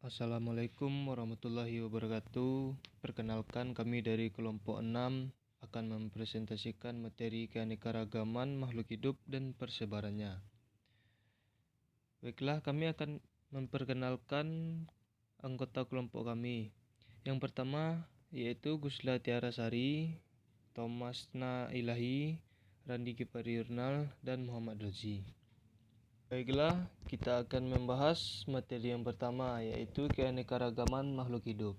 Assalamualaikum warahmatullahi wabarakatuh. Perkenalkan, kami dari kelompok 6 akan mempresentasikan materi keanekaragaman makhluk hidup dan persebarannya. Baiklah, kami akan memperkenalkan anggota kelompok kami. Yang pertama yaitu Gusla Tiara Sari, Thomas Na Ilahi, Randi Kipari Yurnal, dan Muhammad Rozi. Baiklah, kita akan membahas materi yang pertama, yaitu keanekaragaman makhluk hidup.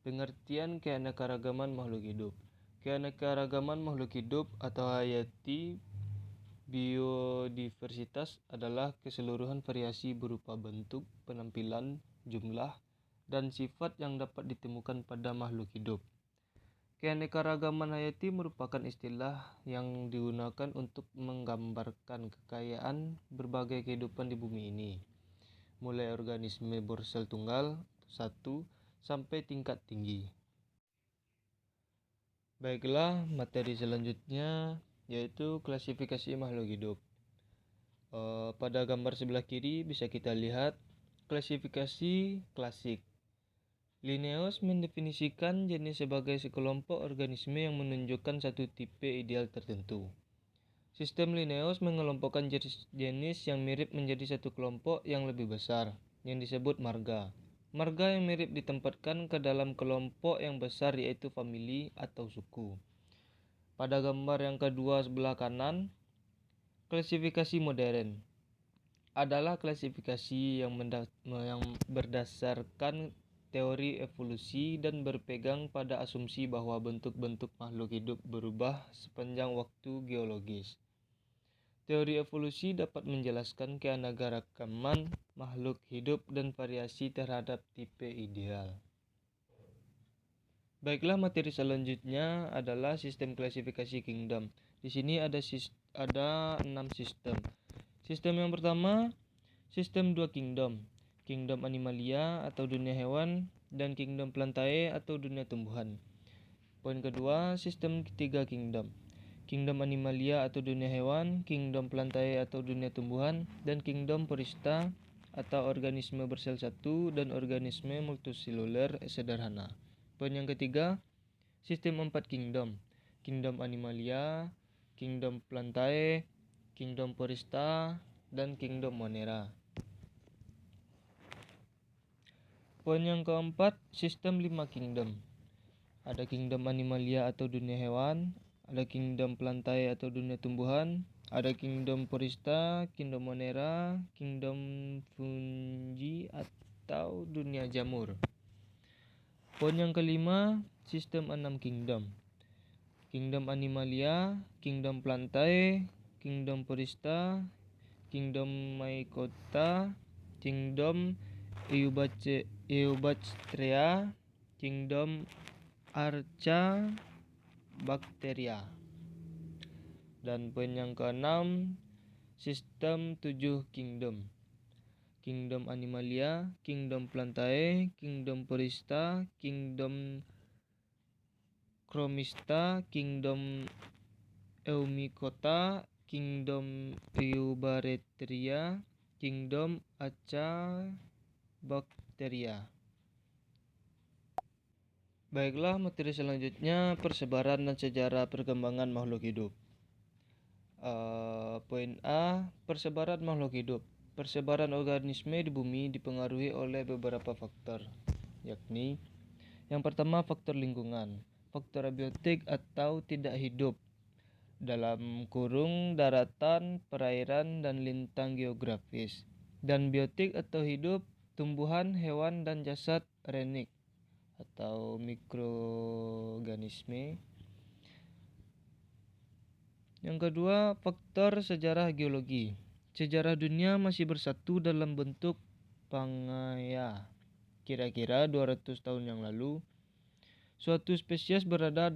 Pengertian keanekaragaman makhluk hidup. Keanekaragaman makhluk hidup atau hayati biodiversitas adalah keseluruhan variasi berupa bentuk, penampilan, jumlah, dan sifat yang dapat ditemukan pada makhluk hidup. Keanekaragaman hayati merupakan istilah yang digunakan untuk menggambarkan kekayaan berbagai kehidupan di bumi ini, mulai organisme bersel tunggal, satu, sampai tingkat tinggi. Baiklah, materi selanjutnya yaitu klasifikasi makhluk hidup. Pada gambar sebelah kiri bisa kita lihat klasifikasi klasik. Linnaeus mendefinisikan jenis sebagai sekelompok organisme yang menunjukkan satu tipe ideal tertentu. Sistem Linnaeus mengelompokkan jenis yang mirip menjadi satu kelompok yang lebih besar, yang disebut marga. Marga yang mirip ditempatkan ke dalam kelompok yang besar, yaitu famili atau suku. Pada gambar yang kedua sebelah kanan, klasifikasi modern adalah klasifikasi yang berdasarkan teori evolusi dan berpegang pada asumsi bahwa bentuk-bentuk makhluk hidup berubah sepanjang waktu geologis. Teori evolusi dapat menjelaskan keanekaragaman makhluk hidup dan variasi terhadap tipe ideal. Baiklah, materi selanjutnya adalah sistem klasifikasi kingdom. Di sini ada 6 sistem. Sistem yang pertama, sistem 2 kingdom. Kingdom Animalia atau dunia hewan, dan Kingdom Plantae atau dunia tumbuhan. Poin kedua, sistem 3 kingdom. Kingdom Animalia atau dunia hewan, Kingdom Plantae atau dunia tumbuhan, dan Kingdom Porista atau organisme bersel satu dan organisme multiseluler sederhana. Poin yang ketiga, sistem 4 kingdom. Kingdom Animalia, Kingdom Plantae, Kingdom Porista, dan Kingdom Monera. Poin yang keempat, sistem 5 kingdom. Ada Kingdom Animalia atau dunia hewan, ada Kingdom Plantae atau dunia tumbuhan, ada Kingdom Porista, Kingdom Monera, Kingdom Fungi atau dunia jamur. Poin yang kelima, sistem 6 kingdom. Kingdom Animalia, Kingdom Plantae, Kingdom Porista, Kingdom Mycota, Kingdom Eubactrea, Kingdom Archaebacteria. Dan poin yang keenam, sistem 7 kingdom. Kingdom Animalia, Kingdom Plantae, Kingdom Porista, Kingdom Chromista, Kingdom Eumycota, Kingdom Eubarretria, Kingdom Archaebacteria. Baiklah, materi selanjutnya persebaran dan sejarah perkembangan makhluk hidup. Poin A, persebaran makhluk hidup. Persebaran organisme di bumi dipengaruhi oleh beberapa faktor, yakni yang pertama faktor lingkungan, faktor abiotik atau tidak hidup, dalam kurung daratan, perairan, dan lintang geografis, dan biotik atau hidup, tumbuhan, hewan, dan jasad renik atau mikroorganisme. Yang kedua, faktor sejarah geologi. Sejarah dunia masih bersatu dalam bentuk Pangaea. Kira-kira 200 tahun yang lalu, suatu spesies berada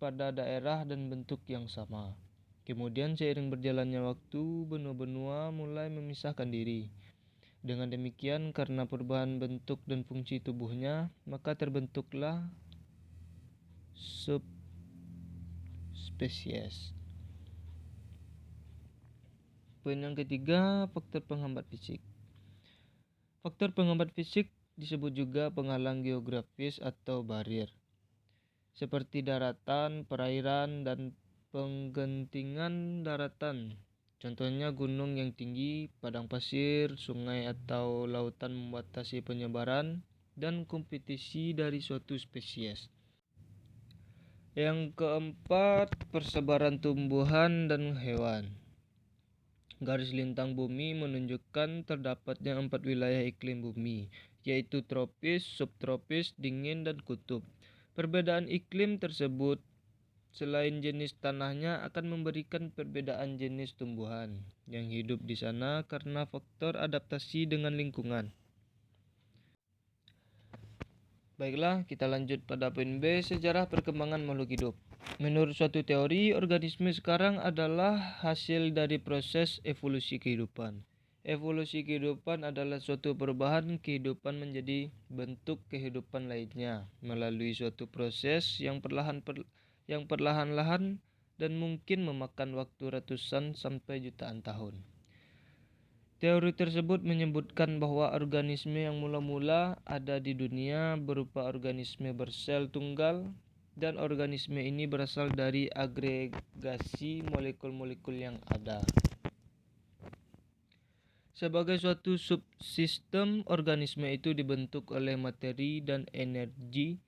pada daerah dan bentuk yang sama. Kemudian seiring berjalannya waktu, benua-benua mulai memisahkan diri. Dengan demikian, karena perubahan bentuk dan fungsi tubuhnya, maka terbentuklah subspesies. Poin yang ketiga, faktor penghambat fisik. Faktor penghambat fisik disebut juga penghalang geografis atau barrier, seperti daratan, perairan, dan penggentingan daratan. Contohnya gunung yang tinggi, padang pasir, sungai atau lautan membatasi penyebaran dan kompetisi dari suatu spesies. Yang keempat, persebaran tumbuhan dan hewan. Garis lintang bumi menunjukkan terdapatnya 4 wilayah iklim bumi, yaitu tropis, subtropis, dingin, dan kutub. Perbedaan iklim tersebut selain jenis tanahnya akan memberikan perbedaan jenis tumbuhan yang hidup di sana karena faktor adaptasi dengan lingkungan. Baiklah, kita lanjut pada poin B, sejarah perkembangan makhluk hidup. Menurut suatu teori, organisme sekarang adalah hasil dari proses evolusi kehidupan. Evolusi kehidupan adalah suatu perubahan kehidupan menjadi bentuk kehidupan lainnya melalui suatu proses yang perlahan-lahan dan mungkin memakan waktu ratusan sampai jutaan tahun. Teori tersebut menyebutkan bahwa organisme yang mula-mula ada di dunia berupa organisme bersel tunggal, dan organisme ini berasal dari agregasi molekul-molekul yang ada. Sebagai suatu subsistem, organisme itu dibentuk oleh materi dan energi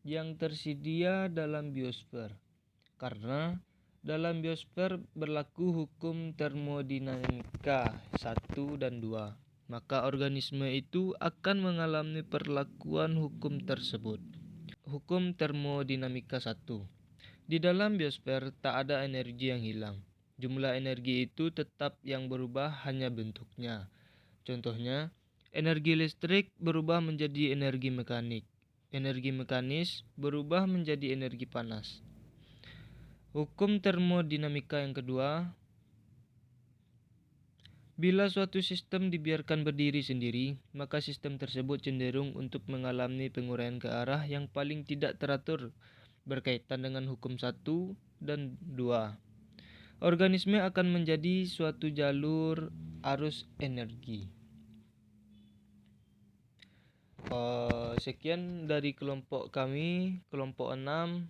yang tersedia dalam biosfer. Karena dalam biosfer berlaku hukum termodinamika 1 dan 2, maka organisme itu akan mengalami perlakuan hukum tersebut. Hukum termodinamika 1. Di dalam biosfer tak ada energi yang hilang. Jumlah energi itu tetap, yang berubah hanya bentuknya. Contohnya, energi listrik berubah menjadi energi mekanik. Energi mekanis berubah menjadi energi panas. Hukum termodinamika yang kedua, bila suatu sistem dibiarkan berdiri sendiri, maka sistem tersebut cenderung untuk mengalami penguraian ke arah yang paling tidak teratur berkaitan dengan hukum 1 dan 2. Organisme akan menjadi suatu jalur arus energi. Sekian dari kelompok kami, kelompok 6.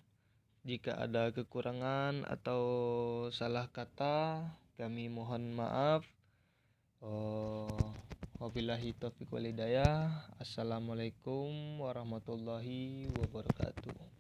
Jika ada kekurangan atau salah kata, kami mohon maaf. Wabillahi taufiq wal hidayah. Assalamualaikum warahmatullahi wabarakatuh.